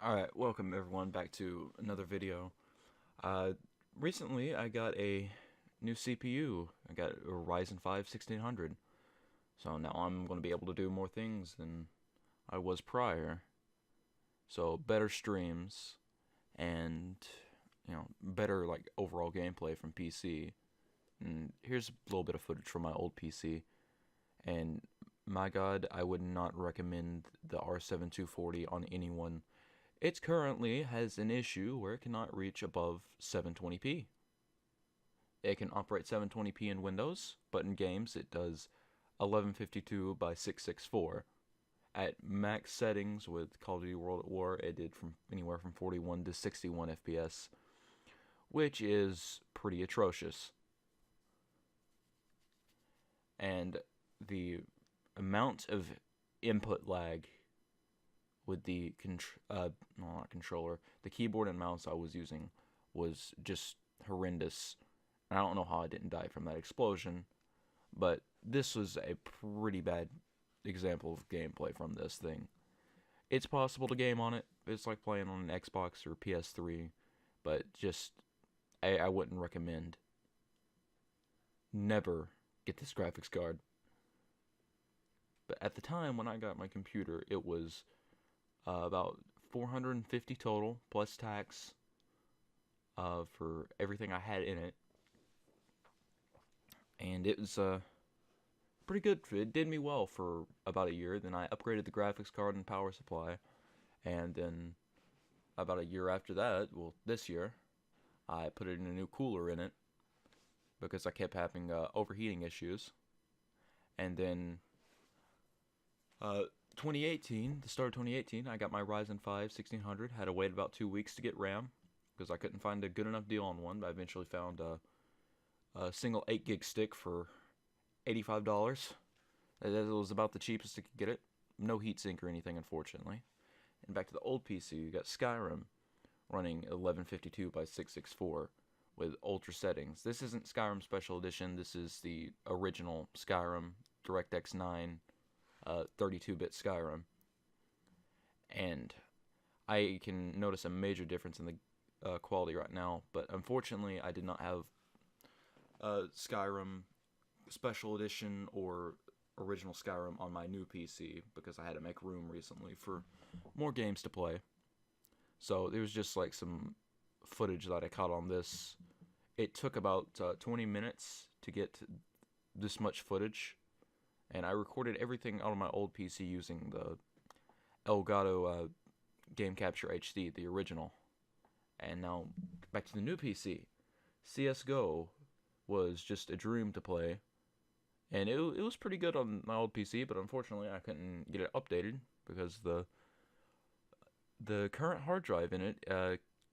Alright, welcome everyone back to another video. Uh, Recently I got a new CPU. I got a Ryzen 5 1600. So now I'm going to be able to do more things than I was prior. So better streams and better like overall gameplay from PC. And here's a little bit of footage from my old PC. And my god, I would not recommend the R7 240 on anyone. It currently has an issue where it cannot reach above 720p. It can operate 720p in Windows, but in games it does 1152 by 664. At max settings with Call of Duty World at War, it did from anywhere from 41 to 61 FPS, which is pretty atrocious. And the amount of input lag with the not controller, the keyboard and mouse I was using was just horrendous. And I don't know how I didn't die from that explosion, but this was a pretty bad example of gameplay from this thing. It's possible to game on it. It's like playing on an Xbox or PS3, but just I wouldn't recommend. Never get this graphics card. But at the time when I got my computer, it was about 450 total plus tax for everything I had in it, and it was pretty good. It did me well for about a year. Then I upgraded the graphics card and power supply, and then about a year after that, well, this year, I put in a new cooler in it because I kept having overheating issues, and then 2018, the start of 2018, I got my Ryzen 5 1600. Had to wait about 2 weeks to get RAM because I couldn't find a good enough deal on one. But I eventually found a single 8 gig stick for $85. That was about the cheapest I could get it. No heatsink or anything, unfortunately. And back to the old PC, you got Skyrim running 1152 by 664 with ultra settings. This isn't Skyrim Special Edition. This is the original Skyrim DirectX 9 32-bit Skyrim, and I can notice a major difference in the quality right now. But unfortunately, I did not have Skyrim Special Edition or original Skyrim on my new PC because I had to make room recently for more games to play. So there was just like some footage that I caught on this. It took about 20 minutes to get this much footage, and I recorded everything out of my old PC using the Elgato Game Capture HD, the original. And now, back to the new PC. CSGO was just a dream to play, and it was pretty good on my old PC, but unfortunately I couldn't get it updated because the current hard drive in it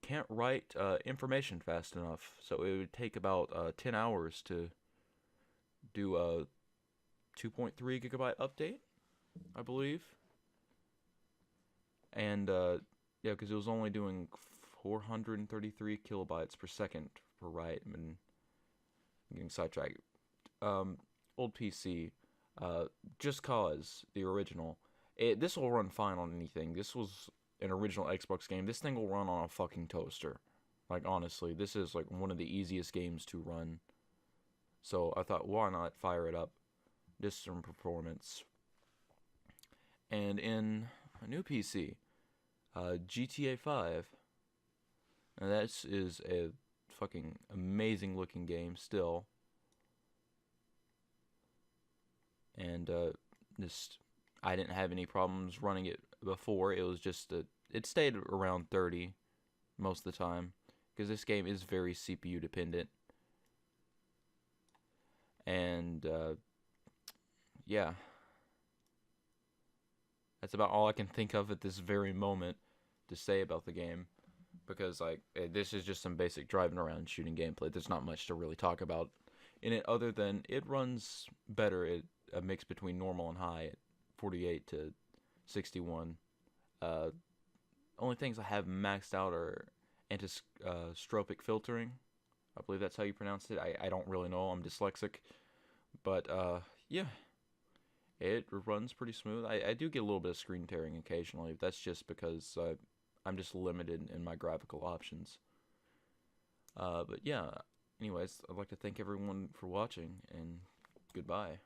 can't write information fast enough, so it would take about 10 hours to do a 2.3 gigabyte update, I believe. And yeah, because it was only doing 433 kilobytes per second per write. And I'm getting sidetracked. Old PC, just cause the original. This will run fine on anything. This was an original Xbox game. This thing will run on a fucking toaster. Like, honestly, this is like one of the easiest games to run. So I thought, why not fire it up? Just some performance. And in a new PC, GTA 5. And that is a fucking amazing looking game still. And just I didn't have any problems running it before. It was just it stayed around 30 most of the time because this game is very CPU dependent. And yeah, that's about all I can think of at this very moment to say about the game, because like this is just some basic driving around shooting gameplay. There's not much to really talk about in it other than it runs better at a mix between normal and high at 48 to 61. Only things I have maxed out are anti-stropic filtering. I believe that's how you pronounce it. I don't really know. I'm dyslexic. But yeah, it runs pretty smooth. I do get a little bit of screen tearing occasionally. That's just because I'm just limited in my graphical options. But yeah, anyways, I'd like to thank everyone for watching, and goodbye.